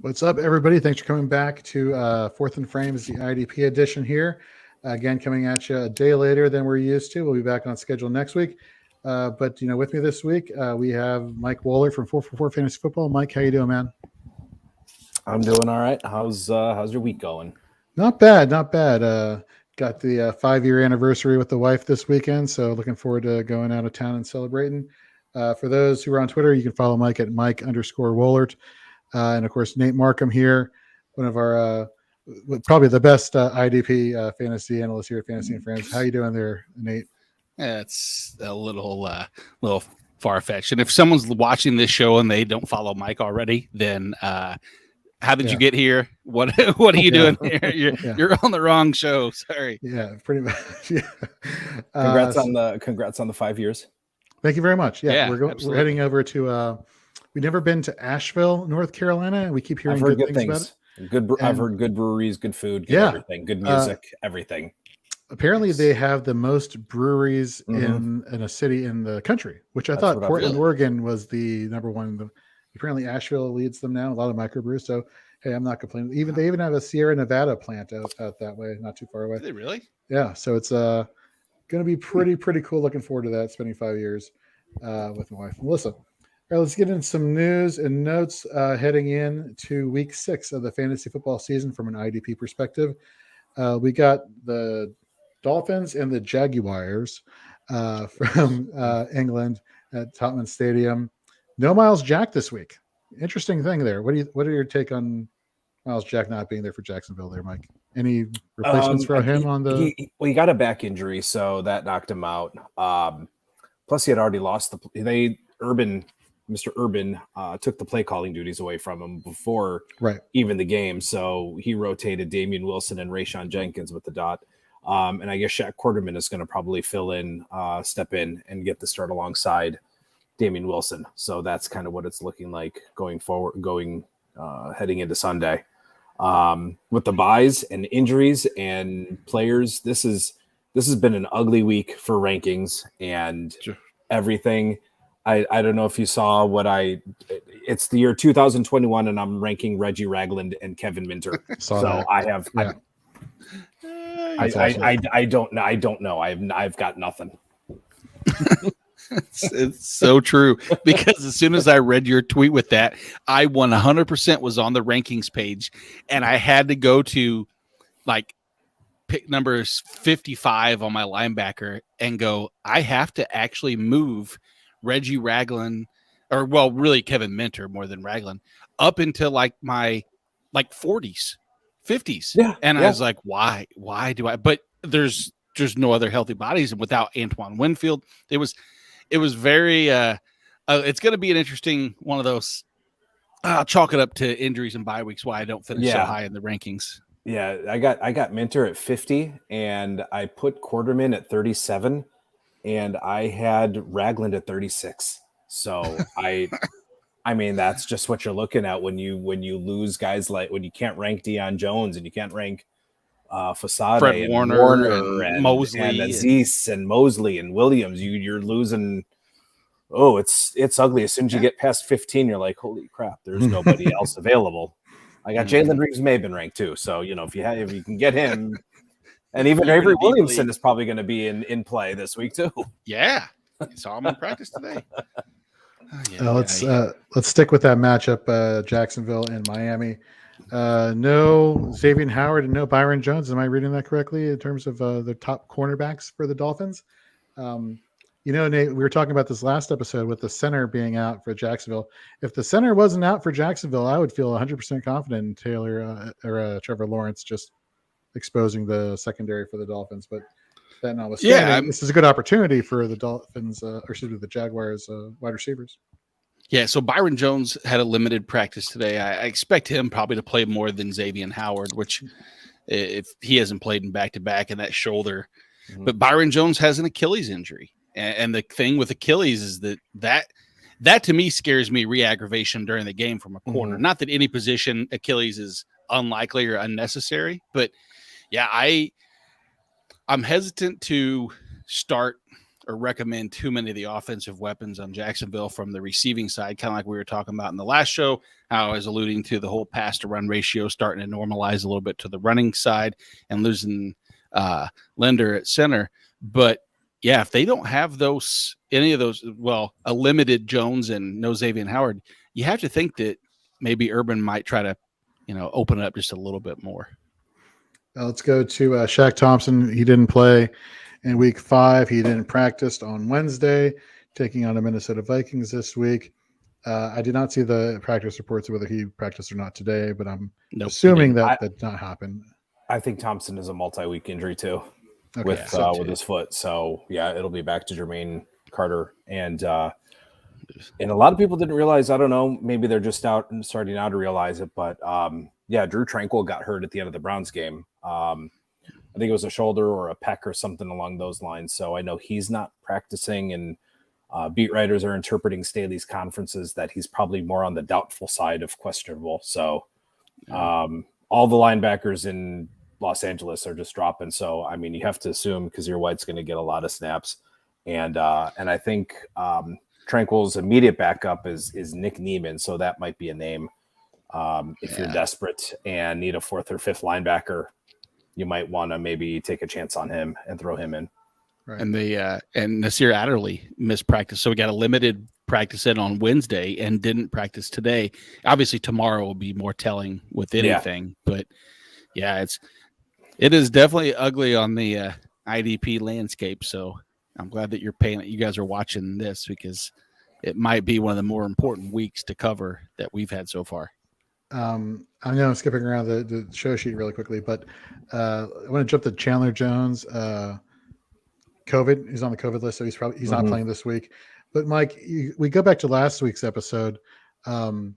What's up, everybody? Thanks for coming back to Fourth and Frames, the IDP edition here. Again, coming at you a day later than we're used to. We'll be back on schedule next week. But with me this week, we have Mike Woellert from 444 Fantasy Football. Mike, how you doing, man? I'm doing all right. How's your week going? Not bad, not bad. Got the 5-year anniversary with the wife this weekend, so looking forward to going out of town and celebrating. For those who are on Twitter, you can follow Mike at Mike_Woellert. And of course, Nate Markham here, one of our probably the best IDP fantasy analyst here at Fantasy and Friends. How you doing there, Nate? Yeah, it's a little far-fetched. And if someone's watching this show and they don't follow Mike already, then how did you get here? What are you doing here? You're on the wrong show. Sorry. Yeah, pretty much. Yeah. Congrats on the 5 years. Thank you very much. Yeah, we're heading over to. We've never been to Asheville, North Carolina, and we keep hearing good things about it. I've heard good breweries, good food, good everything, good music, everything. Apparently, they have the most breweries in a city in the country, which I thought Portland, Oregon was the number one. Apparently, Asheville leads them now. A lot of microbrews. So, hey, I'm not complaining. They even have a Sierra Nevada plant out that way, not too far away. Are they really? Yeah. So it's going to be pretty cool. Looking forward to that. Spending 5 years with my wife, Melissa. All right, let's get into some news and notes heading in to week 6 of the fantasy football season from an IDP perspective. We got the Dolphins and the Jaguars from England at Tottenham Stadium. No Miles Jack this week. Interesting thing there. What are your take on Miles Jack not being there for Jacksonville there, Mike? Any replacements for him on the? He got a back injury, so that knocked him out. Plus, he had already lost Mr. Urban took the play calling duties away from him before even the game. So he rotated Damian Wilson and Rayshon Jenkins with the dot. And I guess Shaq Quarterman is going to probably step in and get the start alongside Damian Wilson. So that's kind of what it's looking like going forward, heading into Sunday. With the buys and injuries and players, this has been an ugly week for rankings and everything. I don't know if you saw it's the year 2021 and I'm ranking Reggie Ragland and Kevin Minter. I don't know. I've got nothing. It's so true, because as soon as I read your tweet with that, I 100% was on the rankings page and I had to go to pick numbers 55 on my linebacker and go, I have to actually move Reggie Ragland, or really Kevin Minter more than Ragland, up into my 40s, 50s. Yeah, I was like, why do I? But there's no other healthy bodies, and without Antoine Winfield, it was very. It's going to be an interesting one of those. I'll chalk it up to injuries and bye weeks why I don't finish so high in the rankings. Yeah, I got Minter at 50, and I put Quarterman at 37. And I had Ragland at 36. So I mean, that's just what you're looking at when you lose guys when you can't rank Deion Jones and you can't rank Fasade Fred and Warner and Mosley and Azeez and Mosley and Williams. You're losing. Oh, it's ugly. As soon as you get past 15, you're like, holy crap, there's nobody else available. I got Jalen Reeves-Maybin ranked too. So if you can get him. And even Avery Williamson is probably going to be in play this week too. Yeah, I saw him in practice today. Let's stick with that matchup, Jacksonville and Miami. No Xavier Howard and no Byron Jones. Am I reading that correctly in terms of the top cornerbacks for the Dolphins? Nate, we were talking about this last episode with the center being out for Jacksonville. If the center wasn't out for Jacksonville, I would feel 100% confident in Taylor or Trevor Lawrence just exposing the secondary for the Dolphins. But that notwithstanding, this is a good opportunity for the Dolphins, the Jaguars wide receivers. Yeah, so Byron Jones had a limited practice today. I expect him probably to play more than Xavier Howard, which if he hasn't played in back-to-back and that shoulder. Mm-hmm. But Byron Jones has an Achilles injury. And the thing with Achilles is that to me scares me re-aggravation during the game from a corner. Mm-hmm. Not that any position Achilles is unlikely or unnecessary, but yeah, I'm hesitant to start or recommend too many of the offensive weapons on Jacksonville from the receiving side, kind of like we were talking about in the last show, how I was alluding to the whole pass to run ratio starting to normalize a little bit to the running side and losing Linder at center. But yeah, if they don't have any of those, a limited Jones and no Xavier Howard, you have to think that maybe Urban might try to, open it up just a little bit more. Let's go to Shaq Thompson. He didn't play in week 5. He didn't practice on Wednesday, taking on the Minnesota Vikings this week. I did not see the practice reports of whether he practiced or not today, but I'm assuming that did not happen. I think Thompson is a multi-week injury too, with his foot. So yeah, it'll be back to Jermaine Carter. And a lot of people didn't realize, I don't know, maybe they're just starting now to realize it, but Drew Tranquil got hurt at the end of the Browns game. I think it was a shoulder or a pec or something along those lines. So I know he's not practicing, and beat writers are interpreting Staley's conferences that he's probably more on the doubtful side of questionable. So all the linebackers in Los Angeles are just dropping. So, I mean, you have to assume Kazir White's going to get a lot of snaps. And I think Tranquil's immediate backup is Nick Neiman. So that might be a name. If you're desperate and need a 4th or 5th linebacker, you might want to maybe take a chance on him and throw him in. Right. And and Nasir Adderley missed practice. So we got a limited practice in on Wednesday and didn't practice today. Obviously tomorrow will be more telling with anything, but it is definitely ugly on the IDP landscape. So I'm glad that you guys are watching this, because it might be one of the more important weeks to cover that we've had so far. I'm skipping around the show sheet really quickly, but I want to jump to Chandler Jones. COVID, he's on the COVID list, so he's not playing this week. But Mike, we go back to last week's episode, and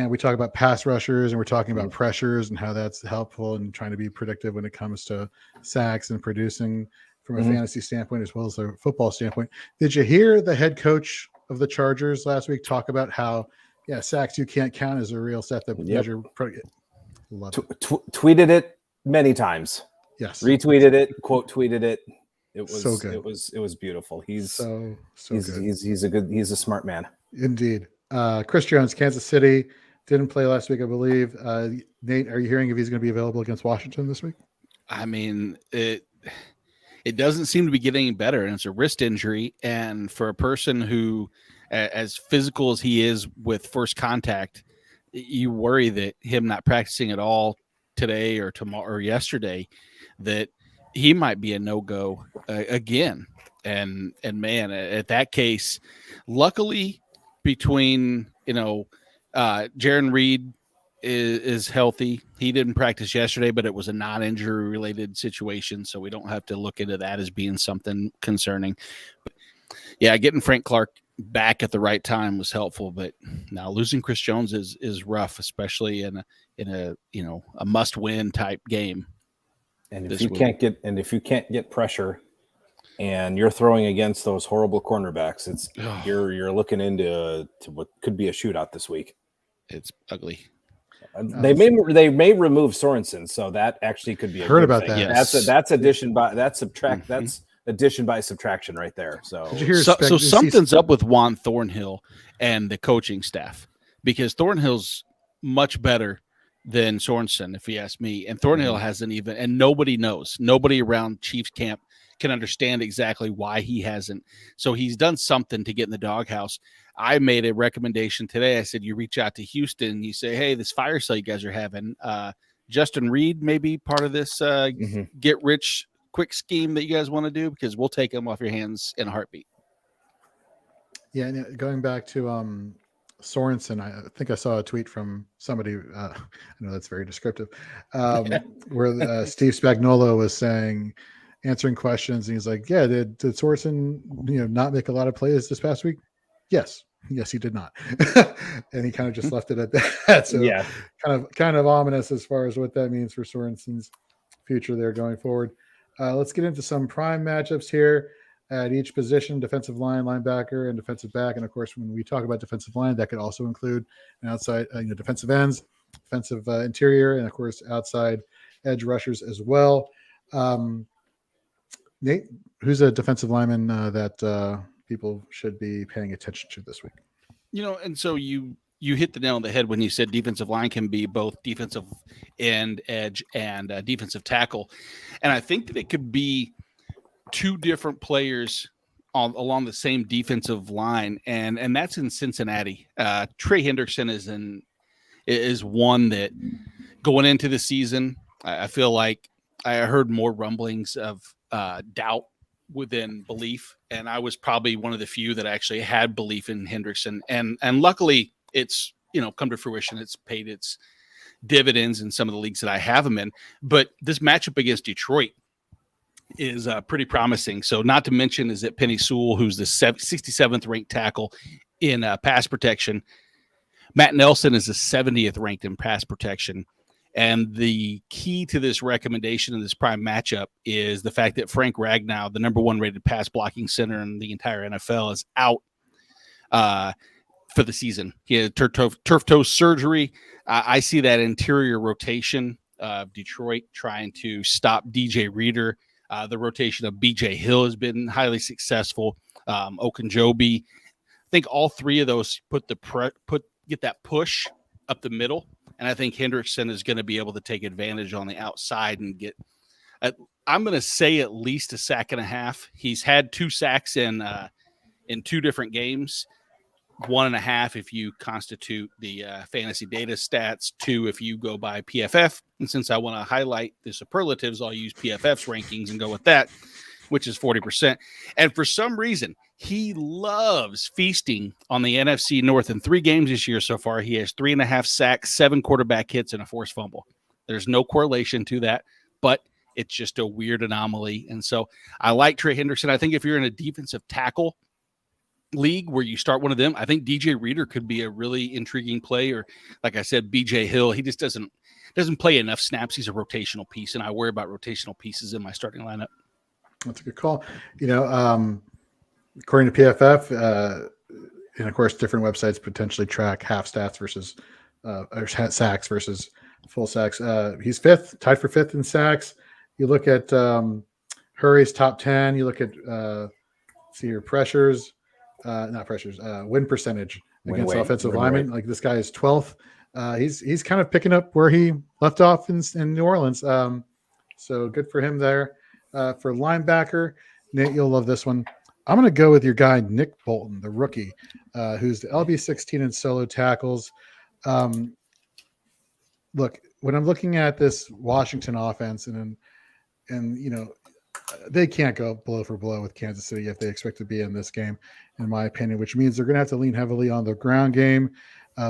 we talk about pass rushers, and we're talking about pressures and how that's helpful and trying to be predictive when it comes to sacks and producing from a fantasy standpoint as well as a football standpoint. Did you hear the head coach of the Chargers last week talk about how sacks you can't count as a real stat that measure? Tweeted it many times. Yes. Retweeted it, quote tweeted it. It was so good. It was beautiful. He's so good. He's a smart man. Indeed. Chris Jones, Kansas City, didn't play last week, I believe. Nate, are you hearing if he's going to be available against Washington this week? I mean, it doesn't seem to be getting any better, and it's a wrist injury. And for a person who, as physical as he is with first contact, you worry that him not practicing at all today or tomorrow or yesterday, that he might be a no-go again. And man, at that case, luckily between, Jaron Reed is healthy. He didn't practice yesterday, but it was a non-injury related situation. So we don't have to look into that as being something concerning. But yeah, getting Frank Clark back at the right time was helpful, but now losing Chris Jones is rough, especially in a must-win type game. And if you can't get pressure, and you're throwing against those horrible cornerbacks, you're looking into what could be a shootout this week. It's ugly. They may remove Sorensen, so that actually could be a heard good about thing. that. Yes. That's addition by subtraction right there. So so something's up with Juan Thornhill and the coaching staff, because Thornhill's much better than Sorensen, if you ask me. And Thornhill hasn't even, and nobody knows. Nobody around Chiefs camp can understand exactly why he hasn't. So he's done something to get in the doghouse. I made a recommendation today. I said, you reach out to Houston, you say, hey, this fire sale you guys are having, Justin Reed may be part of this get rich quick scheme that you guys want to do, because we'll take him off your hands in a heartbeat. Yeah, and going back to Sorensen, I think I saw a tweet from somebody, I know that's very descriptive, where Steve Spagnuolo was answering questions, and he's like, yeah, did Sorensen not make a lot of plays this past week? Yes, he did not. And he kind of just left it at that. So yeah, kind of ominous as far as what that means for Sorensen's future there going forward. Let's get into some prime matchups here at each position: defensive line, linebacker, and defensive back. And of course, when we talk about defensive line, that could also include an outside, defensive ends, defensive interior, and of course, outside edge rushers as well. Nate, who's a defensive lineman that people should be paying attention to this week? And so you hit the nail on the head when you said defensive line can be both defensive end, edge, and defensive tackle. And I think that it could be two different players along the same defensive line, and that's in Cincinnati. Trey Hendrickson is one that going into the season, I feel like I heard more rumblings of doubt within belief, and I was probably one of the few that actually had belief in Hendrickson, and luckily it's come to fruition. It's paid its dividends in some of the leagues that I have him in. But this matchup against Detroit is pretty promising. So not to mention is that Penny Sewell, who's the 67th ranked tackle in pass protection. Matt Nelson is the 70th ranked in pass protection. And the key to this recommendation in this prime matchup is the fact that Frank Ragnow, the number 1 rated pass blocking center in the entire NFL, is out for the season. He had turf toe surgery. I see that interior rotation of Detroit trying to stop DJ Reader. The rotation of BJ Hill has been highly successful. Okunjobi. I think all three of those get that push up the middle. And I think Hendrickson is going to be able to take advantage on the outside and get, I'm going to say at least a sack and a half. He's had 2 sacks in 2 different games, 1.5 if you constitute the fantasy data stats, 2 if you go by PFF. And since I want to highlight the superlatives, I'll use PFF's rankings and go with that, which is 40%. And for some reason, he loves feasting on the NFC North. In 3 games this year so far, he has 3.5 sacks, 7 quarterback hits, and a forced fumble. There's no correlation to that, but it's just a weird anomaly. And so I like Trey Hendrickson. I think if you're in a defensive tackle league where you start one of them, I think DJ Reader could be a really intriguing play. Or like I said, BJ Hill, he just doesn't play enough snaps. He's a rotational piece, and I worry about rotational pieces in my starting lineup. That's a good call. According to PFF, and of course, different websites potentially track half stats versus or sacks versus full sacks. He's 5th, tied for 5th in sacks. You look at Hurry's top 10. You look at pressures, win percentage against offensive linemen. Like this guy is 12th. He's kind of picking up where he left off in New Orleans. So good for him there. For linebacker, Nate, you'll love this one. I'm going to go with your guy, Nick Bolton, the rookie, who's the LB16 in solo tackles. Look, when I'm looking at this Washington offense, and they can't go blow for blow with Kansas City if they expect to be in this game, in my opinion, which means they're going to have to lean heavily on the ground game.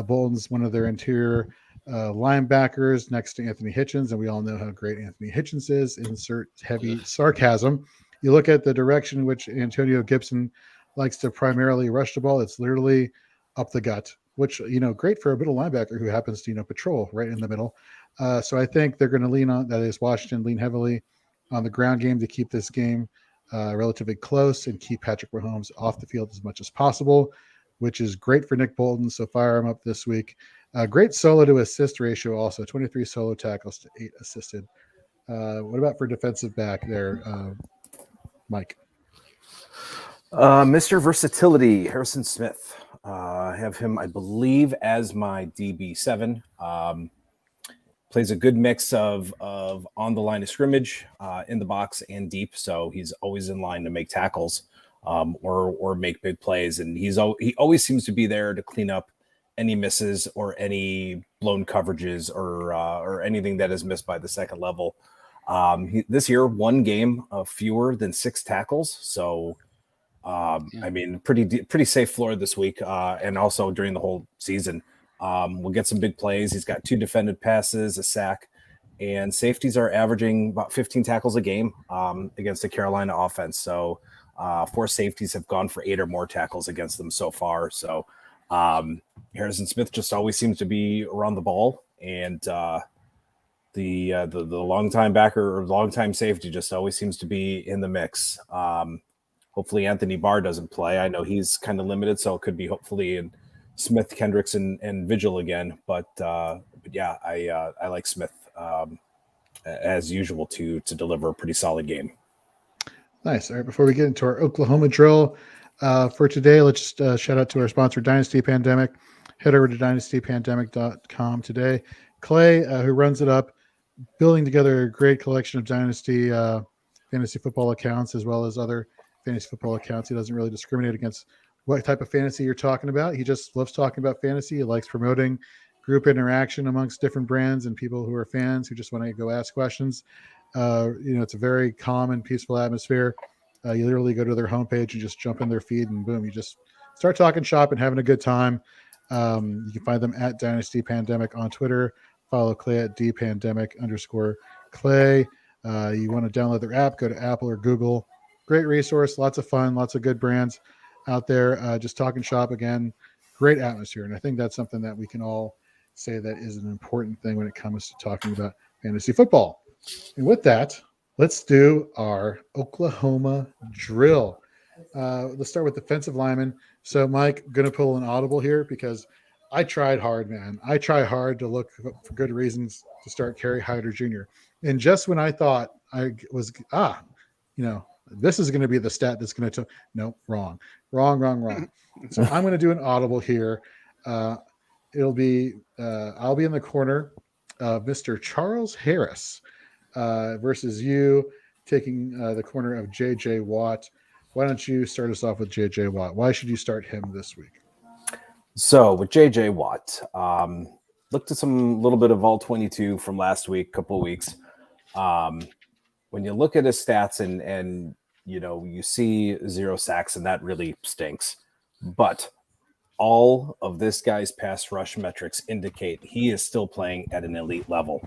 Bolton's one of their interior linebackers next to Anthony Hitchens, and we all know how great Anthony Hitchens is. Insert heavy sarcasm. You look at the direction in which Antonio Gibson likes to primarily rush the ball. It's literally up the gut, which, great for a middle linebacker who happens to, patrol right in the middle. So I think they're going to lean heavily on the ground game to keep this game relatively close and keep Patrick Mahomes off the field as much as possible, which is great for Nick Bolton. So fire him up this week. Great solo to assist ratio also, 23 solo tackles to 8 assisted. What about for defensive back there, Mike? Mr. Versatility, Harrison Smith. I have him, I believe, as my DB7. Plays a good mix of on the line of scrimmage, in the box, and deep. So he's always in line to make tackles or make big plays. And he always seems to be there to clean up any misses or any blown coverages or anything that is missed by the second level. This year, 1 game of fewer than 6 tackles. So, I mean, pretty safe floor this week, and also during the whole season. We'll get some big plays. He's got 2 defended passes, a sack, and safeties are averaging about 15 tackles a game against the Carolina offense. So 4 safeties have gone for 8 or more tackles against them so far. So Harrison Smith just always seems to be around the ball, and the longtime backer or longtime safety just always seems to be in the mix. Hopefully Anthony Barr doesn't play. I know he's kind of limited, so it could be hopefully in Smith, Kendricks, and Vigil again. But yeah, I like Smith as usual to deliver a pretty solid game. Nice. All right. Before we get into our Oklahoma drill for today, let's just shout out to our sponsor, Dynasty Pandemic. Head over to dynastypandemic.com today. Clay, who runs it up, building together a great collection of Dynasty fantasy football accounts as well as other fantasy football accounts. He doesn't really discriminate against what type of fantasy you're talking about. He just loves talking about fantasy. He likes promoting group interaction amongst different brands and people who are fans who just want to go ask questions. It's a very calm and peaceful atmosphere. You literally go to their homepage, you just jump in their feed, and boom, you just start talking shop and having a good time. You can find them at Dynasty Pandemic on Twitter. Follow Clay at @dpandemic_Clay. You want to download their app, go to Apple or Google. Great resource, lots of fun, lots of good brands out there. Just talking shop again, great atmosphere. And I think that's something that we can all say that is an important thing when it comes to talking about fantasy football. And with that, let's do our Oklahoma drill. Let's start with defensive linemen. So, Mike, going to pull an audible here because I tried hard, man. I try hard to look for good reasons to start Kerry Hyder Jr. And just when I thought I was, this is going to be the stat that's going to, no, wrong. So I'm going to do an audible here. It'll be, I'll be in the corner of Mr. Charles Harris versus you taking the corner of J.J. Watt. Why don't you start us off with J.J. Watt? Why should you start him this week? So with J.J. Watt, looked at some little bit of all 22 from last week, couple of weeks. When you look at his stats and you see 0 sacks, and that really stinks. But all of this guy's pass rush metrics indicate he is still playing at an elite level.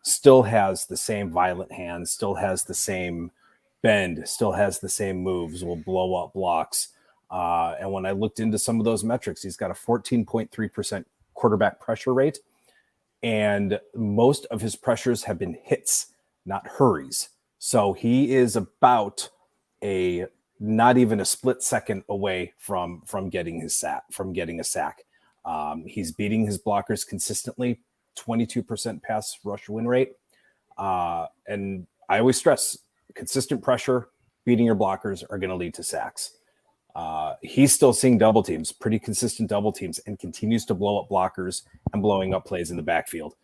Still has the same violent hands, still has the same bend, still has the same moves, will blow up blocks. And when I looked into some of those metrics, he's got a 14.3% quarterback pressure rate. And most of his pressures have been hits, not hurries. So he is about not even a split second away from getting a sack. He's beating his blockers consistently, 22% pass rush win rate. And I always stress consistent pressure, beating your blockers are going to lead to sacks. He's still seeing double teams, pretty consistent double teams, and continues to blow up blockers and blowing up plays in the backfield.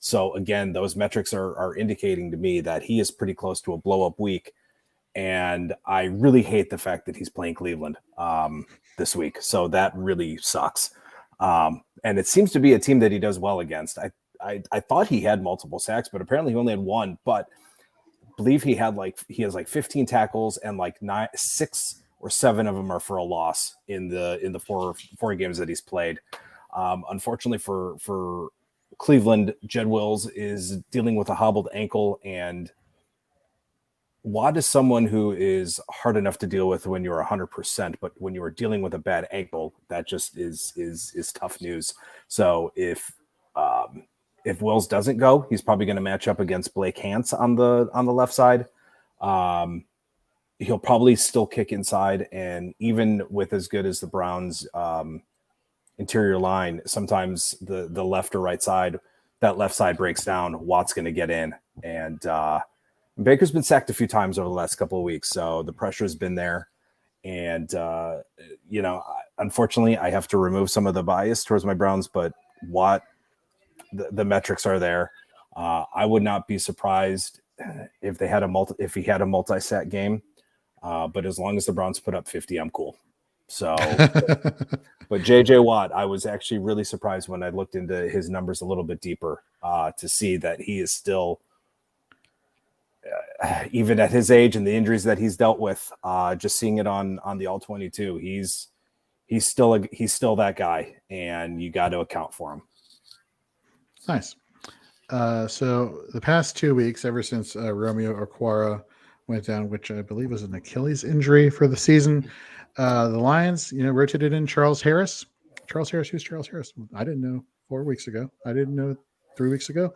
So again, those metrics are indicating to me that he is pretty close to a blow up week. And I really hate the fact that he's playing Cleveland this week. So that really sucks. And it seems to be a team that he does well against. I thought he had multiple sacks, but apparently he only had one. But I believe he has 15 tackles and 6 or 7 of them are for a loss in the four games that he's played. Unfortunately for Cleveland, Jed Wills is dealing with a hobbled ankle, and Watt is someone who is hard enough to deal with when you're 100%, but when you are dealing with a bad ankle, that just is tough news. So if Wills doesn't go, he's probably going to match up against Blake Hance on the left side. He'll probably still kick inside, and even with as good as the Browns interior line, sometimes the left or right side, that left side breaks down, Watt's going to get in. And Baker's been sacked a few times over the last couple of weeks, so the pressure has been there. And, unfortunately, I have to remove some of the bias towards my Browns, but Watt, the metrics are there. I would not be surprised if he had a multi-sack game. But as long as the Browns put up 50, I'm cool. So, but J.J. Watt, I was actually really surprised when I looked into his numbers a little bit deeper to see that he is still, even at his age and the injuries that he's dealt with, just seeing it on the all 22, he's still that guy, and you got to account for him. Nice. So the past 2 weeks, ever since Romeo Okwara went down, which I believe was an Achilles injury for the season, the Lions, rotated in Charles Harris. Charles Harris, who's Charles Harris? I didn't know 4 weeks ago. I didn't know 3 weeks ago.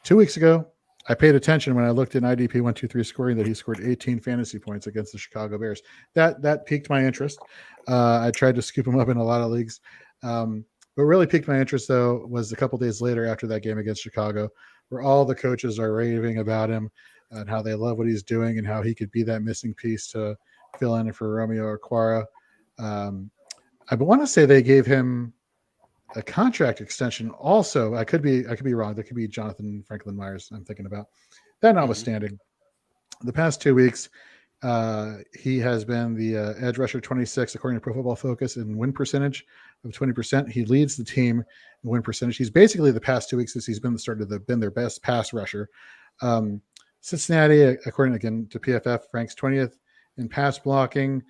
2 weeks ago, I paid attention when I looked in IDP 123 scoring that he scored 18 fantasy points against the Chicago Bears. That piqued my interest. I tried to scoop him up in a lot of leagues. What really piqued my interest, though, was a couple days later after that game against Chicago, where all the coaches are raving about him. and how they love what he's doing and how he could be that missing piece to fill in for Romeo Okwara. I want to say they gave him a contract extension. Also, I could be wrong. There could be Jonathan Franklin Myers I'm thinking about. That notwithstanding, the past 2 weeks, he has been the edge rusher 26 according to Pro Football Focus in win percentage of 20%. He leads the team in win percentage. He's basically the past 2 weeks since he's been the starter, been their best pass rusher. Cincinnati, according again to PFF, ranks 20th in pass blocking.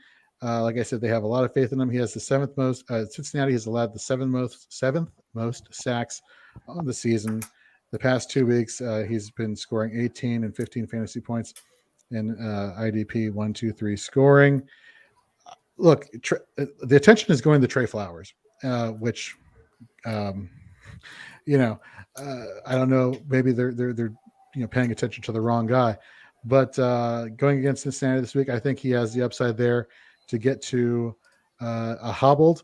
Like I said, they have a lot of faith in him. He has the seventh most. Cincinnati has allowed the seventh most sacks on the season. The past 2 weeks, he's been scoring 18 and 15 fantasy points in IDP 1, 2, 3 scoring. Look, the attention is going to Trey Flowers, which, I don't know. Maybe they're paying attention to the wrong guy, but going against Cincinnati this week, I think he has the upside there to get to a hobbled.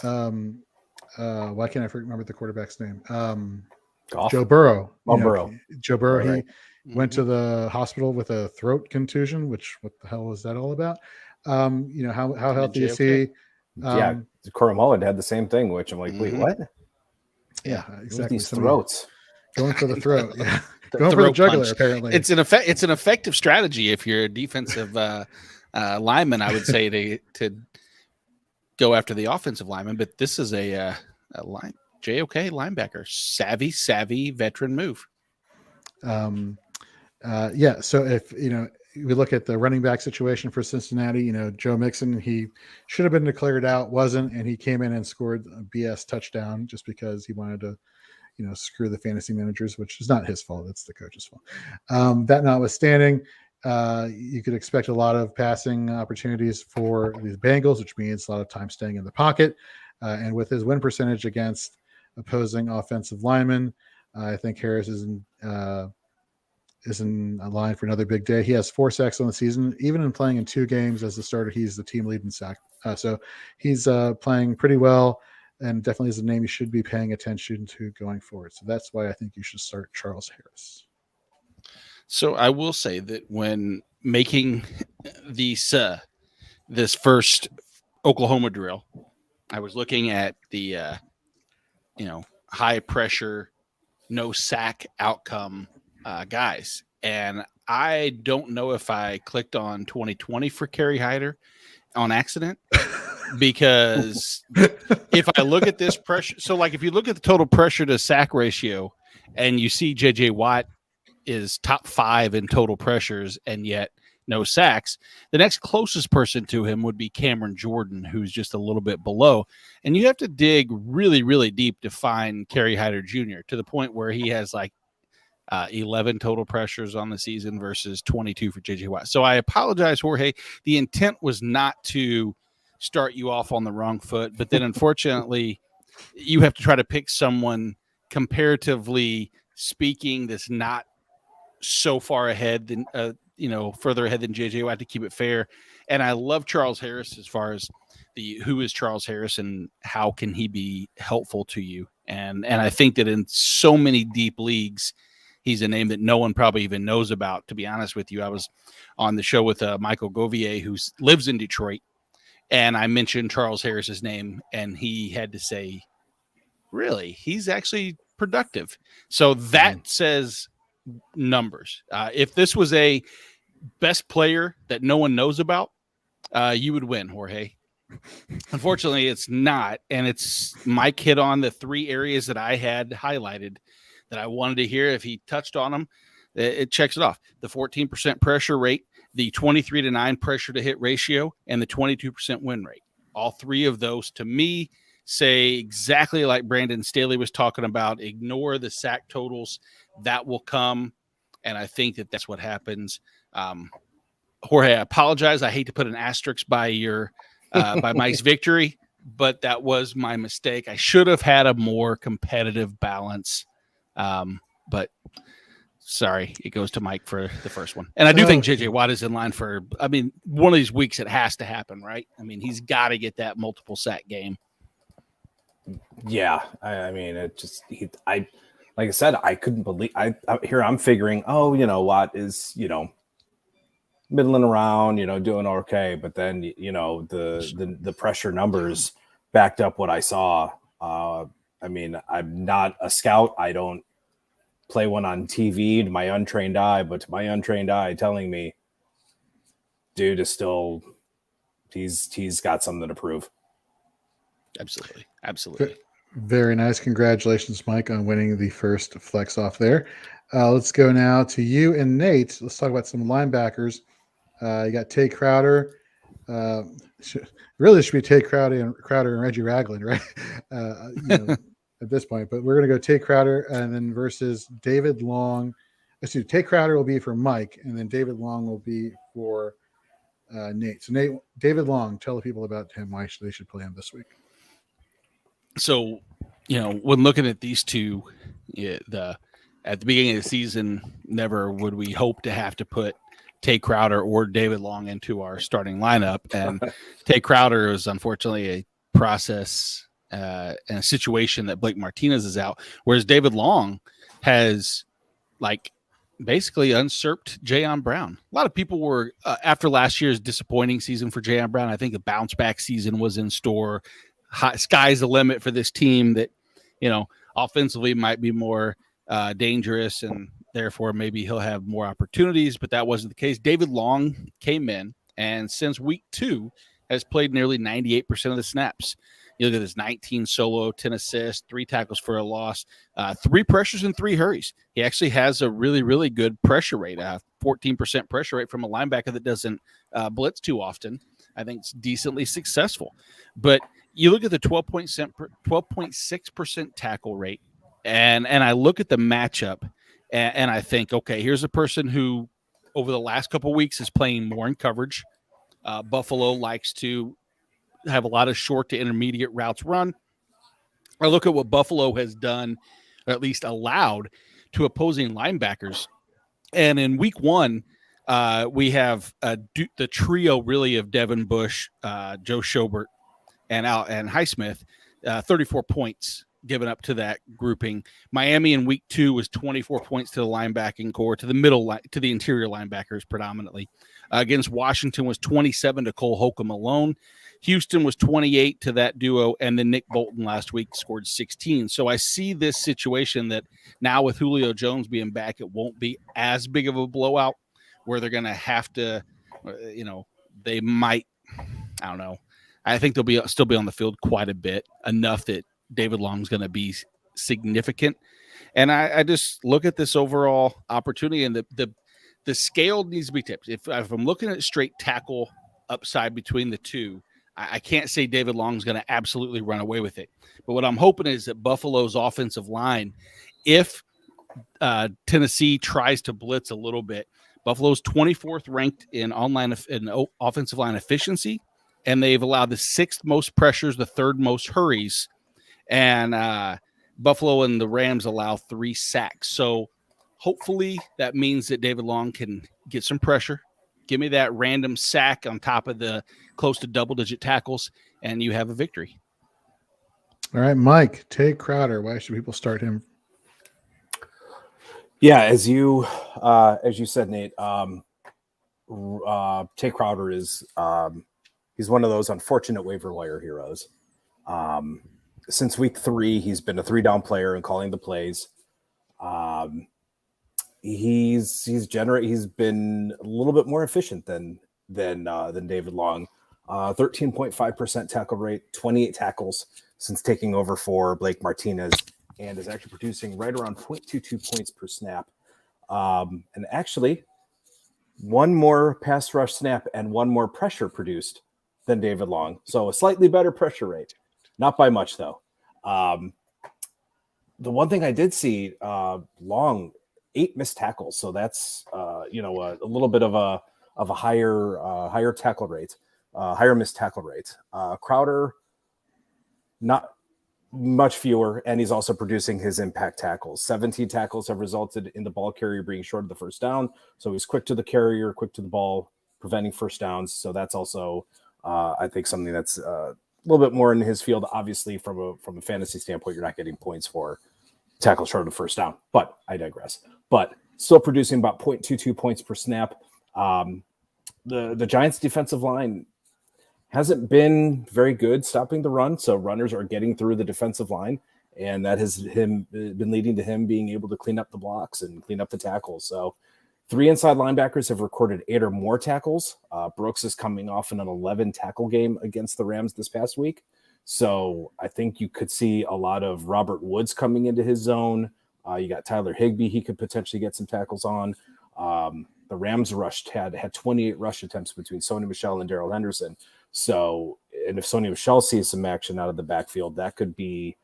Why can't I remember the quarterback's name? Joe Burrow. Burrow. Joe Burrow. Right. He went to the hospital with a throat contusion, which what the hell was that all about? How healthy is he? Corey Mullen had the same thing, which I'm like, wait, what? Yeah, exactly. These throats. Going for the throat. Yeah. Going for the jugular, punch. Apparently. It's an effective strategy if you're a defensive lineman, I would say, to go after the offensive lineman. But this is a JOK linebacker. Savvy veteran move. So if we look at the running back situation for Cincinnati, Joe Mixon, he should have been declared out, wasn't, and he came in and scored a BS touchdown just because he wanted to screw the fantasy managers, which is not his fault. It's the coach's fault. That notwithstanding, you could expect a lot of passing opportunities for the Bengals, which means a lot of time staying in the pocket. And with his win percentage against opposing offensive linemen, I think Harris is in line for another big day. He has 4 sacks on the season. Even in playing in 2 games as a starter, he's the team lead in sack. So he's playing pretty well, and definitely is a name you should be paying attention to going forward. So that's why I think you should start Charles Harris. So I will say that when making this first Oklahoma drill, I was looking at the high pressure, no sack outcome guys, and I don't know if I clicked on 2020 for Kerry Hyder on accident. Because if I look at this pressure, so like if you look at the total pressure to sack ratio and you see JJ Watt is top 5 in total pressures and yet no sacks, the next closest person to him would be Cameron Jordan, who's just a little bit below. And you have to dig really, really deep to find Kerry Hyder Jr. to the point where he has like 11 total pressures on the season versus 22 for JJ Watt. So I apologize, Jorge. The intent was not to start you off on the wrong foot, but then unfortunately you have to try to pick someone comparatively speaking that's not so far ahead than further ahead than JJ Watt to keep it fair. And I love Charles Harris as far as who is Charles Harris and how can he be helpful to you. And I think that in so many deep leagues, he's a name that no one probably even knows about, to be honest with you. I was on the show with Michael Govier, who lives in Detroit, and I mentioned Charles Harris's name, and he had to say, really, he's actually productive. So that says numbers. If this was a best player that no one knows about, you would win, Jorge. Unfortunately, it's not. And it's Mike hit on the 3 areas that I had highlighted that I wanted to hear. If he touched on them, it checks it off. The 14% pressure rate, the 23-9 pressure to hit ratio, and the 22% win rate. All 3 of those, to me, say exactly like Brandon Staley was talking about. Ignore the sack totals. That will come, and I think that that's what happens. Jorge, I apologize. I hate to put an asterisk by your by Mike's victory, but that was my mistake. I should have had a more competitive balance, but sorry, it goes to Mike for the first one. And I do think JJ Watt is in line for, one of these weeks it has to happen, right? He's got to get that multiple sack game. Yeah. like I said, I couldn't believe I'm figuring, oh, you know, Watt is, you know, middling around, you know, doing okay. But then, you know, the pressure numbers backed up what I saw. I mean, I'm not a scout. I don't play one on TV to my untrained eye, but to my untrained eye telling me, dude is still, he's got something to prove. Absolutely. Very nice. Congratulations, Mike, on winning the first flex off there. Let's go now to you and Nate. Let's talk about some linebackers. You got Tay Crowder. Really should be Tay Crowder and Reggie Ragland, right? You know, at this point, but we're going to go Tay Crowder and then versus David Long. Excuse me, Tay Crowder will be for Mike, and then David Long will be for Nate. So Nate, David Long, tell the people about him, why they should play him this week. So, you know, when looking at these two, at the beginning of the season, never would we hope to have to put Tay Crowder or David Long into our starting lineup. And Tay Crowder is unfortunately a process and a situation that Blake Martinez is out, whereas David Long has like basically usurped Jayon Brown. A lot of people were after last year's disappointing season for Jayon Brown. I think a bounce back season was in store. Sky's the limit for this team that, you know, offensively might be more dangerous and therefore maybe he'll have more opportunities, but that wasn't the case. David Long came in and since week 2 has played nearly 98% of the snaps. You look at this 19 solo, 10 assists, 3 tackles for a loss, 3 pressures and 3 hurries. He actually has a really, really good pressure rate, 14% pressure rate from a linebacker that doesn't blitz too often. I think it's decently successful. But you look at the 12.6% tackle rate, and I look at the matchup, and I think, okay, here's a person who over the last couple of weeks is playing more in coverage. Buffalo likes to have a lot of short to intermediate routes run. I look at what Buffalo has done, or at least allowed, to opposing linebackers. And in week 1, we have the trio really of Devin Bush, Joe Schobert, and Highsmith, 34 points given up to that grouping. Miami in week 2 was 24 points to the linebacking core, to the interior linebackers predominantly. Against Washington was 27 to Cole Holcomb alone. Houston was 28 to that duo, and then Nick Bolton last week scored 16. So I see this situation that now with Julio Jones being back, it won't be as big of a blowout where they're going to have to, you know, they might, I don't know. I think they'll still be on the field quite a bit, enough that David Long's going to be significant. And I just look at this overall opportunity, and the scale needs to be tipped. If I'm looking at straight tackle upside between the two, I can't say David Long's going to absolutely run away with it. But what I'm hoping is that Buffalo's offensive line, if Tennessee tries to blitz a little bit, Buffalo's 24th ranked in offensive line efficiency, and they've allowed the 6th most pressures, the 3rd most hurries, and Buffalo and the Rams allow 3 sacks. So hopefully that means that David Long can get some pressure. Give me that random sack on top of the close to double-digit tackles, and you have a victory. All right, Mike, Tay Crowder. Why should people start him? Yeah, as you said, Nate, Tay Crowder is he's one of those unfortunate waiver wire heroes. Since week 3, he's been a 3-down player and calling the plays. He's been a little bit more efficient than David Long. 13.5% tackle rate, 28 tackles since taking over for Blake Martinez, and is actually producing right around 0.22 points per snap. And actually, one more pass rush snap and one more pressure produced than David Long. So a slightly better pressure rate. Not by much, though. The one thing I did see, Long, 8 missed tackles. So that's, a little bit of a higher tackle rate, higher missed tackle rate. Crowder, not much fewer, and he's also producing his impact tackles. 17 tackles have resulted in the ball carrier being short of the first down. So he's quick to the carrier, quick to the ball, preventing first downs. So that's also, I think, something that's a little bit more in his field. Obviously, from a fantasy standpoint, you're not getting points for tackle short of the first down. But I digress. But still producing about 0.22 points per snap. The Giants' defensive line hasn't been very good stopping the run, so runners are getting through the defensive line, and that has been leading to him being able to clean up the blocks and clean up the tackles. So 3 inside linebackers have recorded 8 or more tackles. Brooks is coming off in an 11 tackle game against the Rams this past week. So I think you could see a lot of Robert Woods coming into his zone. You got Tyler Higbee. He could potentially get some tackles on. The Rams had 28 rush attempts between Sony Michel and Darrell Henderson. So, and if Sony Michel sees some action out of the backfield, that could be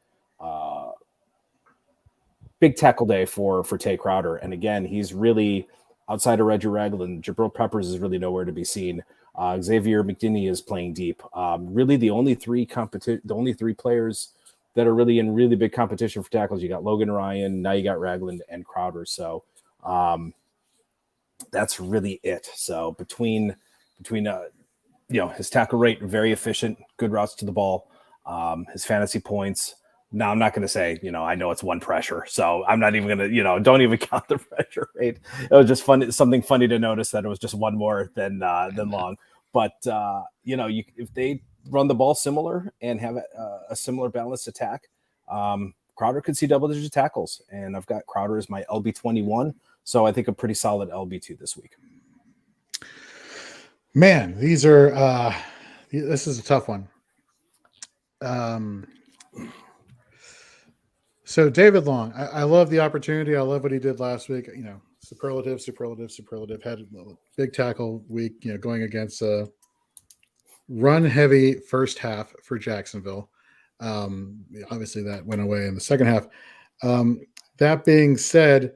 big tackle day for Tay Crowder. And again, he's really outside of Reggie Ragland. Jabril Peppers is really nowhere to be seen. Xavier McDinney is playing deep. Really, the only three players that are really in really big competition for tackles. You got Logan Ryan, now you got Ragland and Crowder. So that's really it. So between his tackle rate, very efficient, good routes to the ball, his fantasy points. Now, I'm not going to say, I know it's one pressure, so I'm not even going to, don't even count the pressure rate. It was just something funny to notice that it was just one more than long. But, if they run the ball similar and have a similar balanced attack, Crowder could see double-digit tackles. And I've got Crowder as my LB21, so I think a pretty solid LB2 this week. Man, these are this is a tough one. So David Long, I love the opportunity. I love what he did last week. Superlative. Had a big tackle week, going against a run-heavy first half for Jacksonville. Obviously, that went away in the second half. That being said,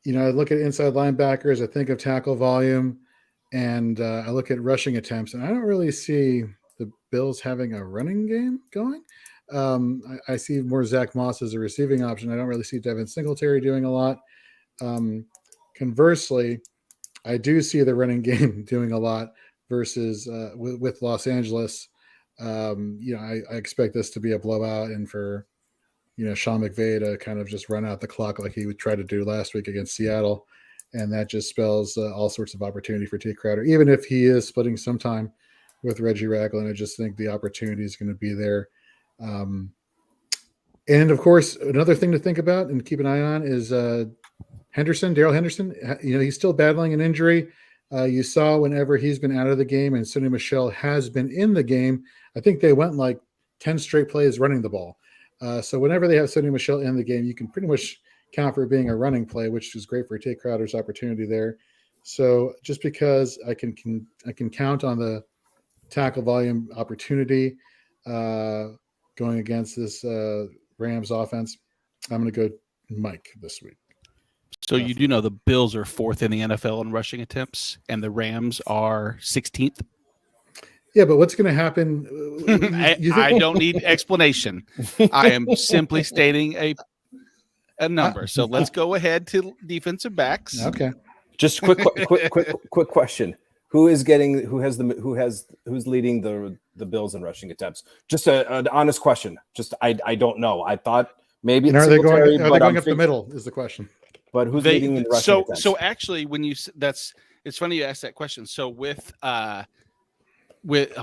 I look at inside linebackers. I think of tackle volume, and I look at rushing attempts, and I don't really see the Bills having a running game going. I see more Zach Moss as a receiving option. I don't really see Devin Singletary doing a lot. Conversely, I do see the running game doing a lot versus with Los Angeles. I expect this to be a blowout and for, Sean McVay to kind of just run out the clock like he would try to do last week against Seattle. And that just spells all sorts of opportunity for Tay Crowder, even if he is splitting some time with Reggie Ragland. I just think the opportunity is going to be there. And of course, another thing to think about and keep an eye on is Darrell Henderson. He's still battling an injury. You saw whenever he's been out of the game and Sony Michel has been in the game, I think they went like 10 straight plays running the ball. So whenever they have Sony Michel in the game, you can pretty much count for it being a running play, which is great for Tay Crowder's opportunity there. So just because I can count on the tackle volume opportunity going against this Rams offense, I'm going to go Mike this week. So you do know the Bills are 4th in the NFL in rushing attempts, and the Rams are 16th. Yeah, but what's going to happen? I don't need explanation. I am simply stating a number. So let's go ahead to defensive backs. Okay. Just quick question. Who's leading the Bills in rushing attempts? Just an honest question. Just I don't know. I thought maybe it's Singletary, are they going up the middle is the question. But who's leading in rushing attempts? So actually, it's funny you asked that question. So with oh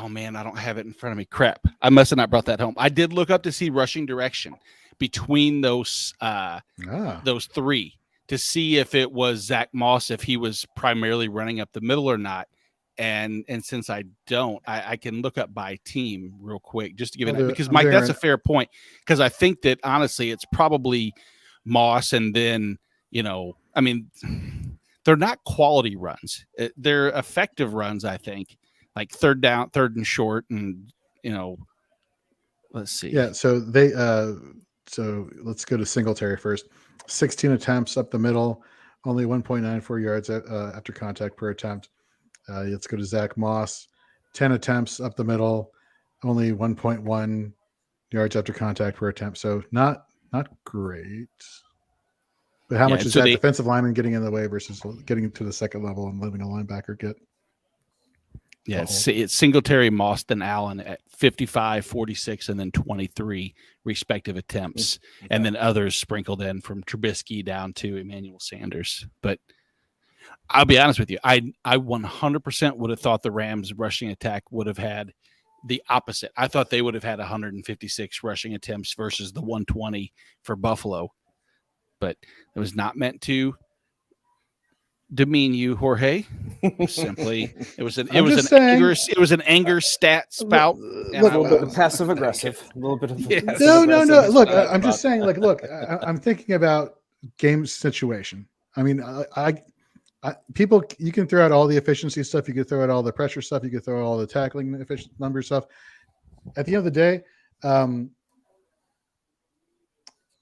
man, I don't have it in front of me. Crap, I must have not brought that home. I did look up to see rushing direction between those three to see if it was Zach Moss, if he was primarily running up the middle or not. And since I don't, I can look up by team real quick just to give it because Mike, that's a fair point. Because I think that honestly, it's probably Moss, and then they're not quality runs. They're effective runs, I think, like third and short, and let's see. Yeah, so let's go to Singletary first. 16 attempts up the middle, only 1.94 yards after contact per attempt. Let's go to Zach Moss. 10 attempts up the middle, only 1.1 yards after contact per attempt. So not great. But how much is that defensive lineman getting in the way versus getting to the second level and letting a linebacker get? Yeah, it's Singletary, Moss, and Allen at 55, 46, and then 23 respective attempts, and then others sprinkled in from Trubisky down to Emmanuel Sanders. But I'll be honest with you, I 100% would have thought the Rams' rushing attack would have had the opposite. I thought they would have had 156 rushing attempts versus the 120 for Buffalo, but it was not meant to demean you, Jorge. Simply, it was an anger stat spout. A little bit of passive aggressive. A little bit of no. Look, I'm just saying. Like, look, I'm thinking about game situation. I mean, I people, you can throw out all the efficiency stuff. You can throw out all the pressure stuff. You can throw out all the tackling efficient number stuff. At the end of the day,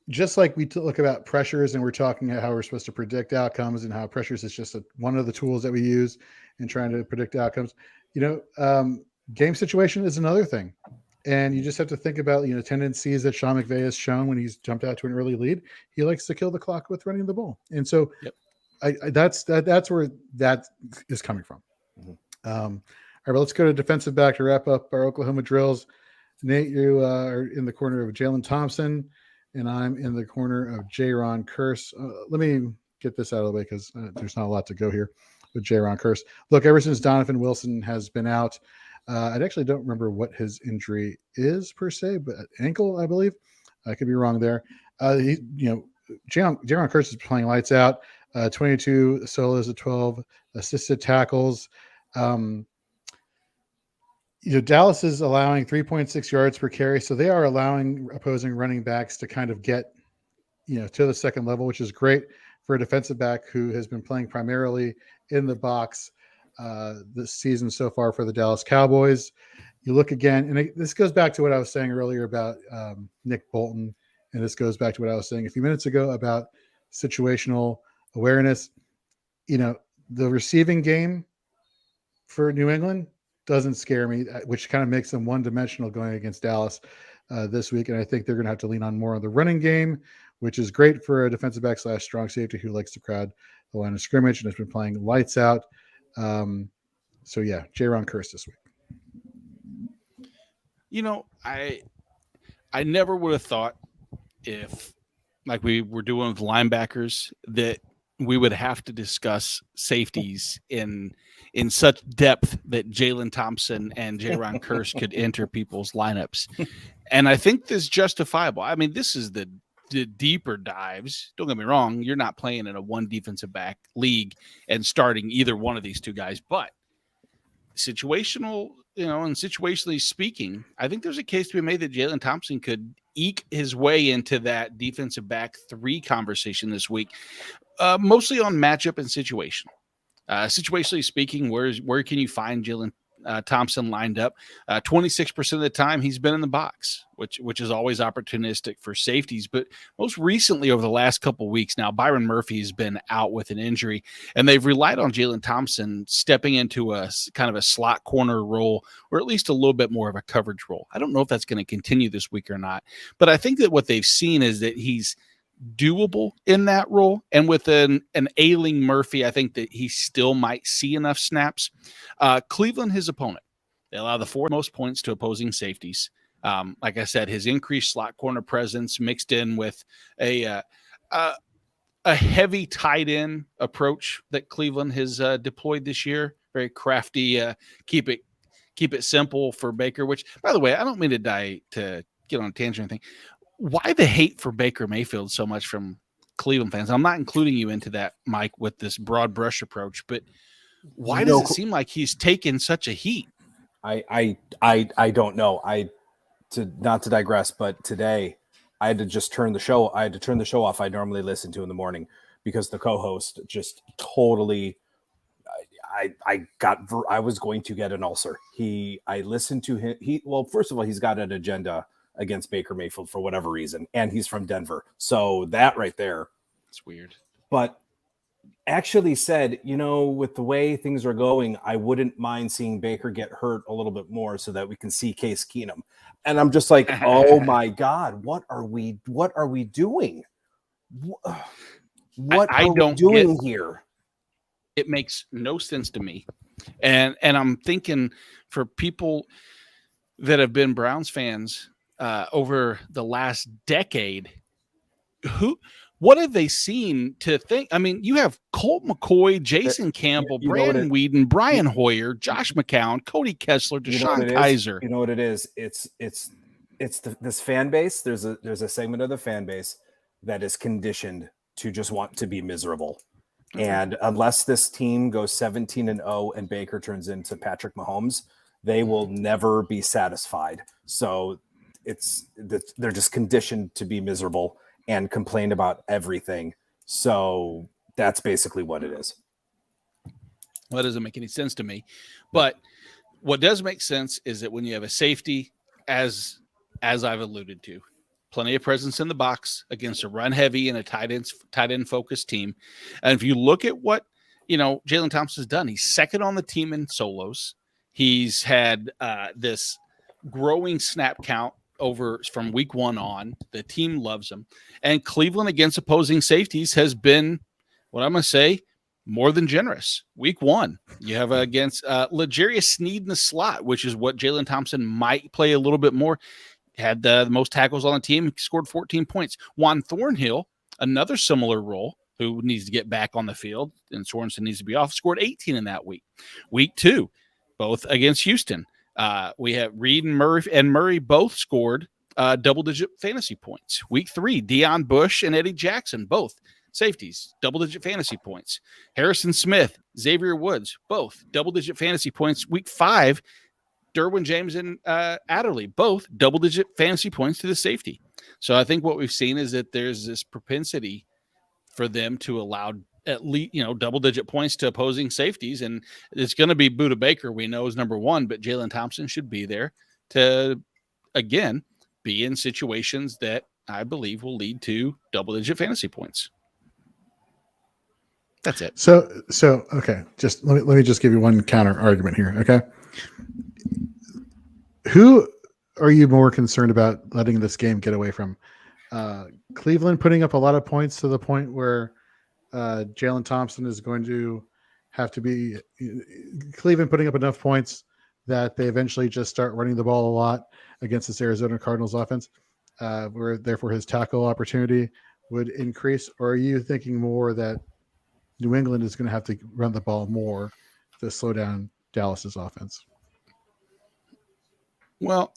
just like we look about pressures and we're talking about how we're supposed to predict outcomes and how pressures is just one of the tools that we use in trying to predict outcomes, game situation is another thing. And you just have to think about, tendencies that Sean McVay has shown when he's jumped out to an early lead. He likes to kill the clock with running the ball. And so that's where that is coming from. All right, well, let's go to defensive back to wrap up our Oklahoma drills. Nate, you are in the corner of Jalen Thompson, and I'm in the corner of Jaron Kearse. Let me get this out of the way because there's not a lot to go here with Jaron Kearse. Look, ever since Donovan Wilson has been out, I actually don't remember what his injury is per se, but ankle, I believe. I could be wrong there. Jaron Kearse is playing lights out. 22 solos to 12 assisted tackles. Dallas is allowing 3.6 yards per carry, so they are allowing opposing running backs to kind of get, to the second level, which is great for a defensive back who has been playing primarily in the box this season so far for the Dallas Cowboys. You look again, and this goes back to what I was saying earlier about Nick Bolton, and this goes back to what I was saying a few minutes ago about situational awareness. The receiving game for New England doesn't scare me, which kind of makes them one-dimensional going against Dallas this week. And I think they're going to have to lean on more on the running game, which is great for a defensive back / strong safety who likes to crowd the line of scrimmage and has been playing lights out. Jaron Kearse this week. I never would have thought, if like we were doing with linebackers, that we would have to discuss safeties in such depth that Jalen Thompson and Jaron Kearse could enter people's lineups. And I think this is justifiable. I mean, this is the deeper dives. Don't get me wrong. You're not playing in a one defensive back league and starting either one of these two guys, but situational, and situationally speaking, I think there's a case to be made that Jalen Thompson could eke his way into that defensive back 3 conversation this week, mostly on matchup and situation. Situationally speaking, where can you find Jalen Thompson lined up? 26% of the time he's been in the box, which is always opportunistic for safeties. But most recently, over the last couple of weeks now, Byron Murphy has been out with an injury, and they've relied on Jalen Thompson stepping into a kind of a slot corner role, or at least a little bit more of a coverage role. I don't know if that's going to continue this week or not, but I think that what they've seen is that he's doable in that role, and with an ailing Murphy, I think that he still might see enough snaps. Cleveland, his opponent, they allow the 4th most points to opposing safeties. Like I said, his increased slot corner presence mixed in with a heavy tight end approach that Cleveland has deployed this year. Very crafty, keep it simple for Baker. Which, by the way, I don't mean to get on a tangent or anything. Why the hate for Baker Mayfield so much from Cleveland fans? I'm not including you into that, Mike, with this broad brush approach, but why does it seem like he's taken such a heat? I don't know. Not to digress, but today I had to just turn the show. I had to turn the show off I normally listen to in the morning because the co-host just totally. I was going to get an ulcer. I listened to him. First of all, he's got an agenda against Baker Mayfield for whatever reason, and he's from Denver. So that right there, it's weird. But actually said, with the way things are going, I wouldn't mind seeing Baker get hurt a little bit more so that we can see Case Keenum. And I'm just like, oh my God, what are we doing? What are we doing here? It makes no sense to me. And I'm thinking for people that have been Browns fans over the last decade, what have they seen to think? I mean, you have Colt McCoy, Jason Campbell, Brandon Weeden, Brian Hoyer, Josh McCown, Cody Kessler, Deshaun Kaiser. You know what it is? It's this fan base. There's a segment of the fan base that is conditioned to just want to be miserable. And unless this team goes 17-0 and Baker turns into Patrick Mahomes, they will never be satisfied. So they're just conditioned to be miserable and complain about everything. So that's basically what it is. Well, that doesn't make any sense to me. But what does make sense is that when you have a safety, as I've alluded to, plenty of presence in the box against a run heavy and a tight end focused team. And if you look at what, Jalen Thompson's done, he's second on the team in solos. He's had this growing snap count from week 1 on. The team loves him. And Cleveland against opposing safeties has been, what I'm going to say, more than generous. Week 1, you have against L'Jarius Sneed in the slot, which is what Jalen Thompson might play a little bit more. Had the most tackles on the team, scored 14 points. Juan Thornhill, another similar role, who needs to get back on the field, and Sorensen needs to be off, scored 18 in that week. Week 2, both against Houston. We have Reed and Murray both scored double-digit fantasy points. Week 3, Deion Bush and Eddie Jackson, both safeties, double-digit fantasy points. Harrison Smith, Xavier Woods, both double-digit fantasy points. Week 5, Derwin James and Adderley, both double-digit fantasy points to the safety. So I think what we've seen is that there's this propensity for them to allow at least, double-digit points to opposing safeties, and it's going to be Budda Baker, we know, is number 1, but Jalen Thompson should be there to, again, be in situations that I believe will lead to double-digit fantasy points. That's it. So okay, just let me just give you one counter argument here, okay? Who are you more concerned about letting this game get away from? Cleveland putting up a lot of points to the point where Jalen Thompson is going to have to be Cleveland putting up enough points that they eventually just start running the ball a lot against this Arizona Cardinals offense, where therefore his tackle opportunity would increase? Or are you thinking more that New England is going to have to run the ball more to slow down Dallas's offense? Well,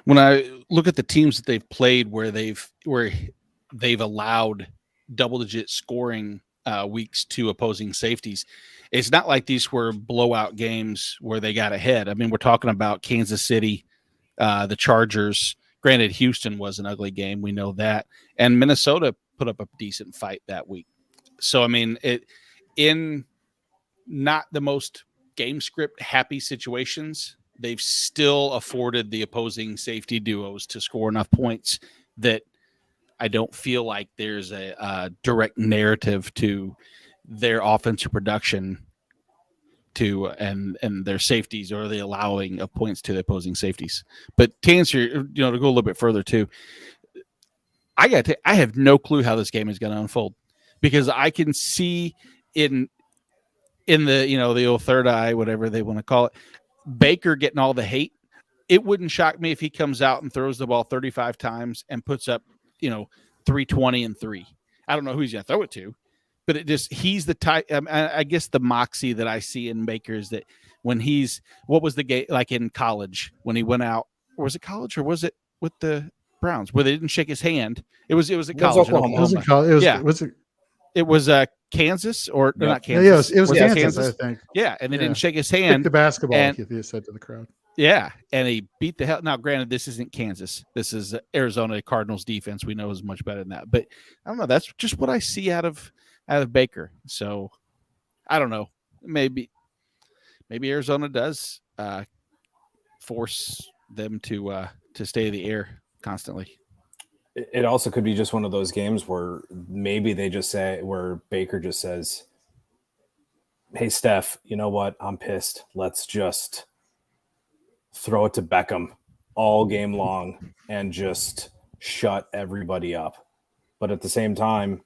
when I look at the teams that they've played where they've allowed double-digit scoring weeks to opposing safeties, it's not like these were blowout games where they got ahead. I mean, we're talking about Kansas City, the Chargers. Granted, Houston was an ugly game. We know that. And Minnesota put up a decent fight that week. So, I mean, in not the most game script happy situations, they've still afforded the opposing safety duos to score enough points that I don't feel like there's a direct narrative to their offensive production and their safeties, or the allowing of points to the opposing safeties. But to answer, to go a little bit further too, I have no clue how this game is going to unfold, because I can see in the, the old third eye, whatever they want to call it, Baker getting all the hate. It wouldn't shock me if he comes out and throws the ball 35 times and puts up, 320 and 3. I don't know who he's going to throw it to, but he's the type. I guess the moxie that I see in Baker is that when what was the game like in college when he went out, or was it college, or was it with the Browns where they didn't shake his hand? It was at college. It was Kansas or not Kansas. Yeah, it was Kansas, I think. Yeah, and they didn't shake his hand. The basketball, he said to the crowd. Yeah, and he beat the hell. Now, granted, this isn't Kansas. This is Arizona Cardinals defense. We know is much better than that. But I don't know. That's just what I see out of Baker. So I don't know. Maybe Arizona does force them to stay in the air constantly. It also could be just one of those games where maybe where Baker just says, "Hey, Steph, you know what? I'm pissed. Let's just throw it to Beckham all game long and just shut everybody up." But at the same time,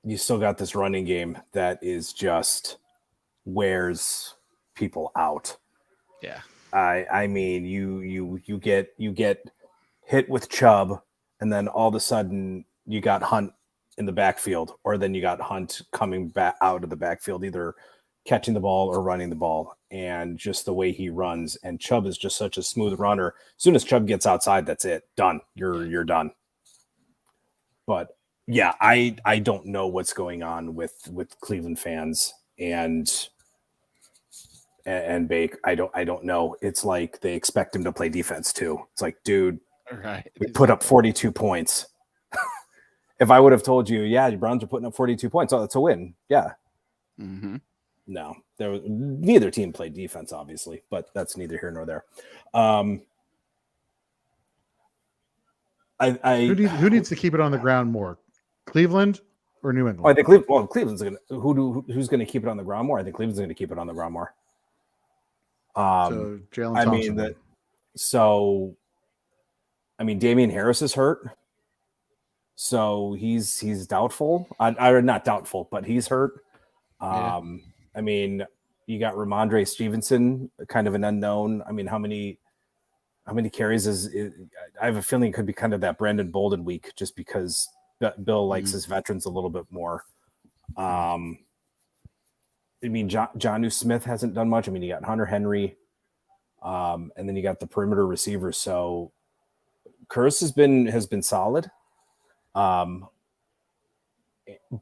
you still got this running game that is just wears people out. Yeah. I mean, you get hit with Chubb, and then all of a sudden you got Hunt in the backfield, or then you got Hunt coming back out of the backfield, either catching the ball or running the ball, and just the way he runs. And Chubb is just such a smooth runner. As soon as Chubb gets outside, that's it. Done. You're done. But yeah, I don't know what's going on with Cleveland fans and Bake. I don't know. It's like they expect him to play defense too. It's like, dude, right. We put up 42 points. If I would have told you, yeah, the Browns are putting up 42 points, oh, that's a win. Yeah. Mm-hmm. No, neither team played defense, obviously, but that's neither here nor there. Who needs to keep it on the ground more, Cleveland or New England? I think Cleveland's going to. Who's going to keep it on the ground more? I think Cleveland's going to keep it on the ground more. So Jalen Thompson. Damian Harris is hurt, so he's doubtful. Not doubtful, but he's hurt. Yeah. I mean, you got Ramondre Stevenson, kind of an unknown. I mean, how many carries is I have a feeling it could be kind of that Brandon Bolden week, just because Bill likes his veterans a little bit more. I mean, Jonnu Smith hasn't done much. I mean, you got Hunter Henry, and then you got the perimeter receivers. So Curse has been solid. But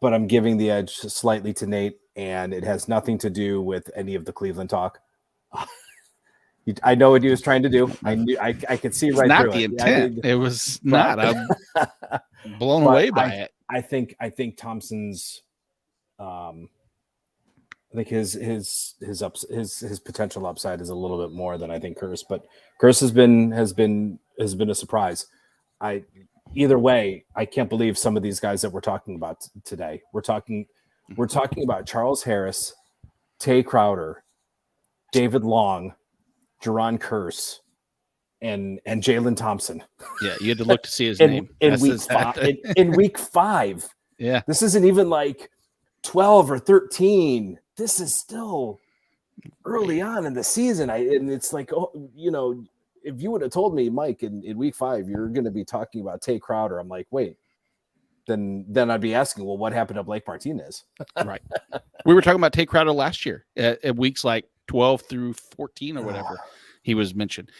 I'm giving the edge slightly to Nate, and it has nothing to do with any of the Cleveland talk. I know what he was trying to do. I could see right through it. Not the intent. It was not. I'm blown away by it. I think Thompson's. I think his potential upside is a little bit more than I think Curse, but Curse has been a surprise. Either way, I can't believe some of these guys that we're talking about today. We're talking about Charles Harris, Tay Crowder, David Long, Jerron Curse, and Jalen Thompson. Yeah, you had to look to see his name in week 5. In week 5. Yeah, this isn't even like 12 or 13. This is still early on in the season. And it's like, if you would have told me, Mike, in week 5, you're going to be talking about Tay Crowder, I'm like, wait, then I'd be asking, well, what happened to Blake Martinez? Right. We were talking about Tay Crowder last year at weeks like 12 through 14 or whatever he was mentioned.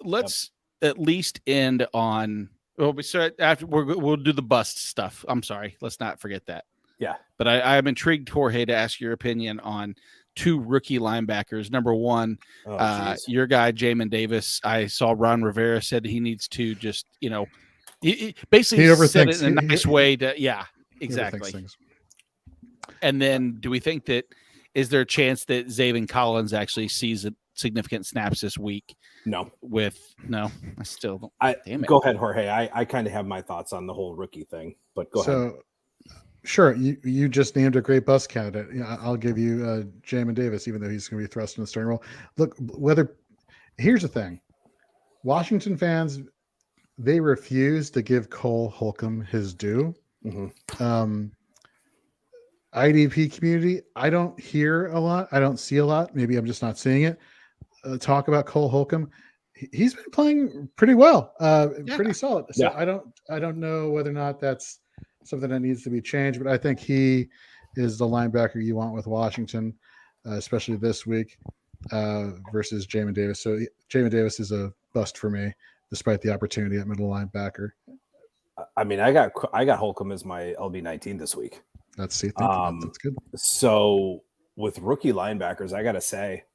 Let's at least end on, we'll do the bust stuff. I'm sorry. Let's not forget that. Yeah. But I'm intrigued, Jorge, to ask your opinion on 2 rookie linebackers. Number one, your guy, Jamin Davis. I saw Ron Rivera said he needs to just, he basically said it in a nice way to, yeah, exactly. And then do we think that, is there a chance that Zaven Collins actually sees significant snaps this week? No. I still don't. Damn it. Go ahead, Jorge. I kind of have my thoughts on the whole rookie thing, but go ahead. Sure, you just named a great bust candidate. I'll give you Jamin Davis, even though he's going to be thrust in the starting role. Look, here's the thing: Washington fans, they refuse to give Cole Holcomb his due. Mm-hmm. IDP community, I don't hear a lot. I don't see a lot. Maybe I'm just not seeing it. Talk about Cole Holcomb. He's been playing pretty well, pretty solid. So yeah. I don't know whether or not that's something that needs to be changed, but I think he is the linebacker you want with Washington, especially this week versus Jamin Davis. So Jamin Davis is a bust for me, despite the opportunity at middle linebacker. I mean, I got Holcomb as my LB19 this week. That's good. So with rookie linebackers, I gotta say,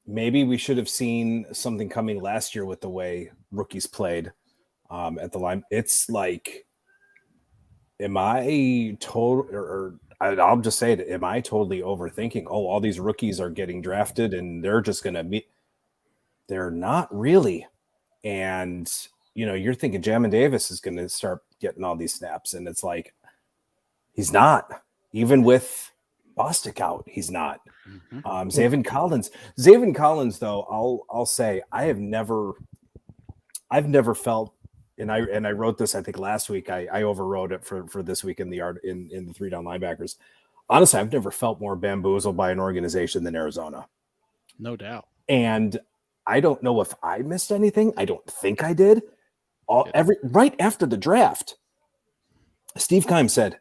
maybe we should have seen something coming last year with the way rookies played. At the line, it's like, am I I'll just say it, am I totally overthinking? Oh, all these rookies are getting drafted and they're just going to meet. They're not really. And, you're thinking Jamin Davis is going to start getting all these snaps. And it's like, he's not. Even with Bostic out, he's not. Mm-hmm. Zaven Collins, though, I'll say, I've never felt, and I wrote this, I think last week, I overwrote it for this week in the 3 down linebackers. honestly, I've never felt more bamboozled by an organization than Arizona. No doubt. And I don't know if I missed anything. I don't think I did. Right after the draft, Steve Keim said,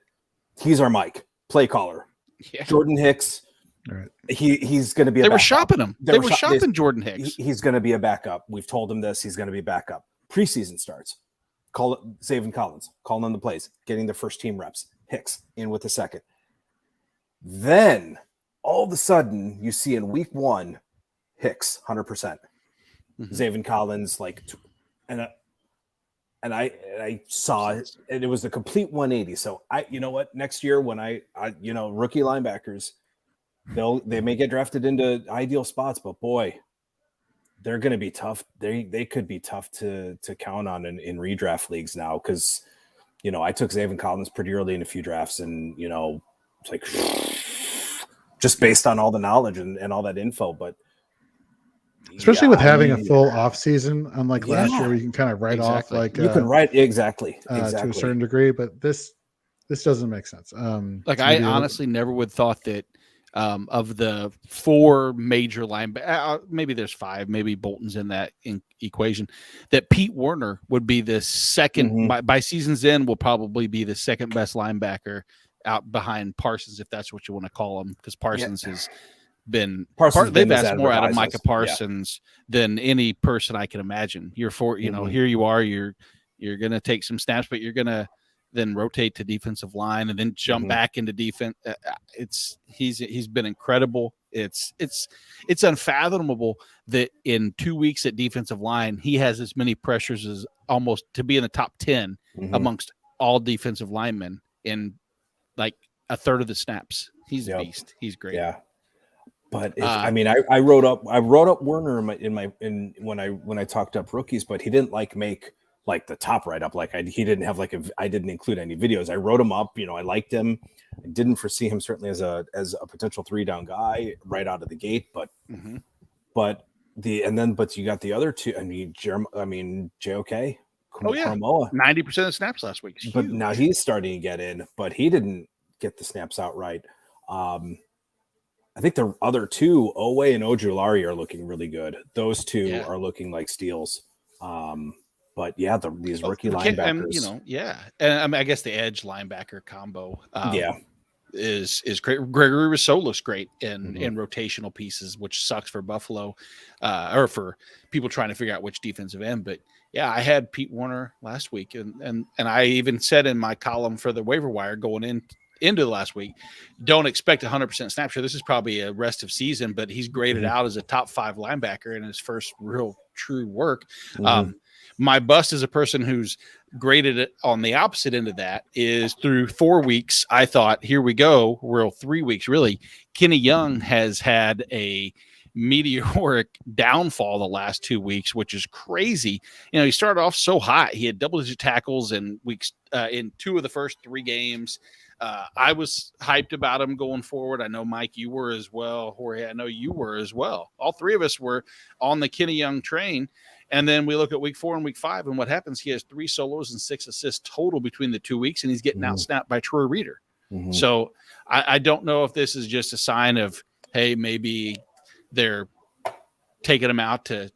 "He's our Mike, play caller." Yeah. Jordan Hicks. All right. He's going to be. They were shopping him. They were shopping Jordan Hicks. He's going to be a backup. We've told him this. He's going to be a backup. Preseason starts. Call it Zaven Collins. Calling on the plays. Getting the first team reps. Hicks in with the second. Then all of a sudden you see in week 1, Hicks 100%. Zaven Collins and I saw it, and it was a complete 180. So you know what? Next year when I rookie linebackers, they may get drafted into ideal spots, but boy, they're going to be tough. They could be tough to count on in redraft leagues now, because I took Zaven Collins pretty early in a few drafts, and it's like just based on all the knowledge and all that info, but. Especially with having a full off season, unlike last year, where you can kind of write off you can write exactly to a certain degree, but this doesn't make sense. I honestly never would thought that of the 4 major linebackers, maybe there's 5, maybe Bolton's in that equation, that Pete Werner would be the second by season's end, will probably be the second best linebacker out behind Parsons, if that's what you want to call him, because Parsons has been they've asked more out of Micah Parsons than any person I can imagine. You're here you are, you're going to take some snaps, but you're going to then rotate to defensive line and then jump back into defense. He's been incredible. It's unfathomable that in 2 weeks at defensive line, he has as many pressures as almost to be in the top 10 amongst all defensive linemen in like a third of the snaps. He's a beast. He's great. Yeah. But I wrote up Werner when I talked up rookies, but he didn't make the top write up. He didn't have I didn't include any videos. I wrote him up. I liked him. I didn't foresee him certainly as a potential 3-down guy right out of the gate. But you got the other two. JOK. Karamoa. 90% of the snaps last week. But now he's starting to get in, but he didn't get the snaps outright. I think the other two, Owe and Ojulari, are looking really good. Those two are looking like steals. But yeah, these rookie linebackers, and I guess the edge linebacker combo, is great. Gregory Rousseau looks great in rotational pieces, which sucks for Buffalo, or for people trying to figure out which defensive end. But yeah, I had Pete Werner last week, and I even said in my column for the waiver wire going into the last week, don't expect 100% snap share. This is probably a rest of season, but he's graded out as a top 5 linebacker in his first real true work. My bust as a person who's graded it on the opposite end of that is through 4 weeks. I thought, here we go. We're 3 weeks, really. Kenny Young has had a meteoric downfall the last 2 weeks, which is crazy. He started off so hot. He had double-digit tackles in weeks in 2 of the first 3 games. I was hyped about him going forward. I know, Mike, you were as well. Jorge, I know you were as well. All 3 of us were on the Kenny Young train. And then we look at week 4 and week 5, and what happens? He has 3 solos and 6 assists total between the 2 weeks, and he's getting out-snapped by Troy Reeder. So I don't know if this is just a sign of, hey, maybe they're taking him out to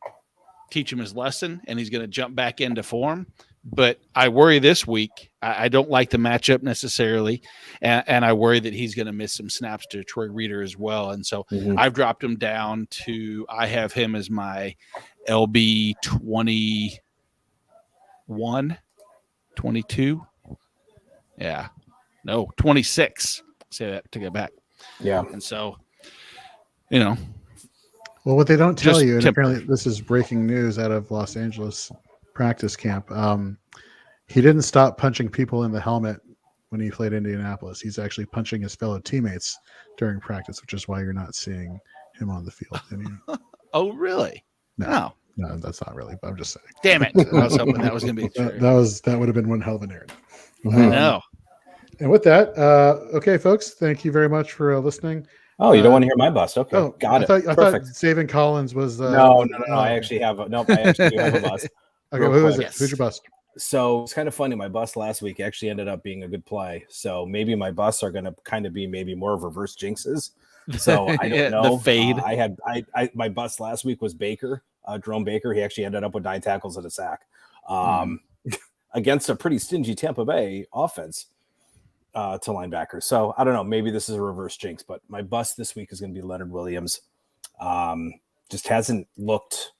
teach him his lesson, and he's going to jump back into form. But I worry this week. I don't like the matchup necessarily, and I worry that he's going to miss some snaps to Troy Reeder as well. And so I've dropped him down to – I have him as my LB 21, 22. Yeah. No, 26. Say that, take it back. Yeah. And so, Well, what they don't tell you, and apparently this is breaking news out of Los Angeles practice camp. He didn't stop punching people in the helmet when he played Indianapolis. He's actually punching his fellow teammates during practice, which is why you're not seeing him on the field. Oh, really? No, that's not really. But I'm just saying. Damn it! I was hoping that was going to be true. That would have been one hell of a narrative. I know. And with that, okay, folks, thank you very much for listening. Oh, you don't want to hear my bust? Okay, got it. I thought Zaven Collins was. No. I actually have a bust. Okay, who is it? Who's your bust? So it's kind of funny. My bust last week actually ended up being a good play. So maybe my busts are going to kind of be maybe more of reverse jinxes. So I don't know. The fade. My bust last week was Baker, Jerome Baker. He actually ended up with 9 tackles and a sack against a pretty stingy Tampa Bay offense to linebackers. So I don't know. Maybe this is a reverse jinx, but my bust this week is going to be Leonard Williams. Just hasn't looked,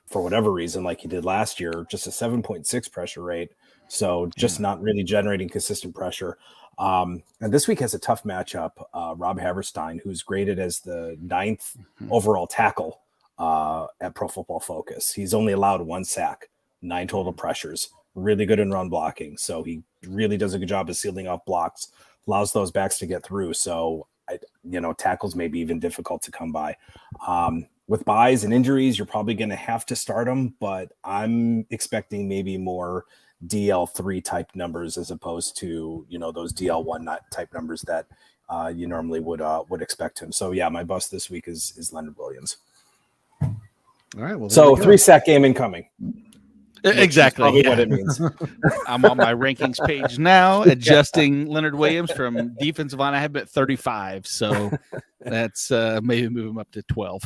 for whatever reason, like he did last year, just a 7.6 pressure rate. So just not really generating consistent pressure. And this week has a tough matchup. Rob Haverstein, who's graded as the 9th overall tackle at Pro Football Focus. He's only allowed 1 sack, 9 total pressures, really good in run blocking. So he really does a good job of sealing off blocks, allows those backs to get through. So, tackles may be even difficult to come by. With buys and injuries, you're probably going to have to start them, but I'm expecting maybe more DL3 type numbers as opposed to, those DL1 type numbers that you normally would expect him. So yeah, my bust this week is Leonard Williams. All right. Well, so 3-sack game incoming. Exactly. What it means. I'm on my rankings page now, adjusting Leonard Williams from defensive line. I have him at 35, so that's maybe move him up to 12.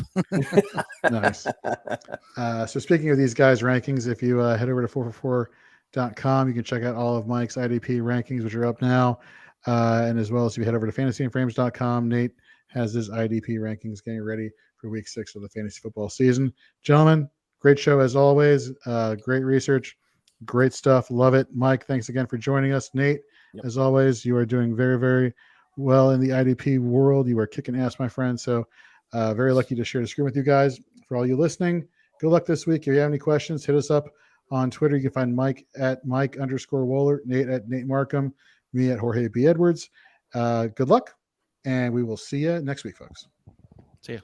Nice. So speaking of these guys' rankings, if you head over to 444.com, you can check out all of Mike's IDP rankings, which are up now. And as well as if you head over to fantasyandframes.com, Nate has his IDP rankings getting ready for week 6 of the fantasy football season. Gentlemen, great show as always. Great research. Great stuff. Love it. Mike, thanks again for joining us. Nate, as always, you are doing very, very well in the IDP world. You are kicking ass, my friend. So very lucky to share the screen with you guys. For all you listening, good luck this week. If you have any questions, hit us up on Twitter. You can find Mike at Mike_Woellert, Nate at Nate Markham, me at Jorge B. Edwards. Good luck, and we will see you next week, folks. See ya.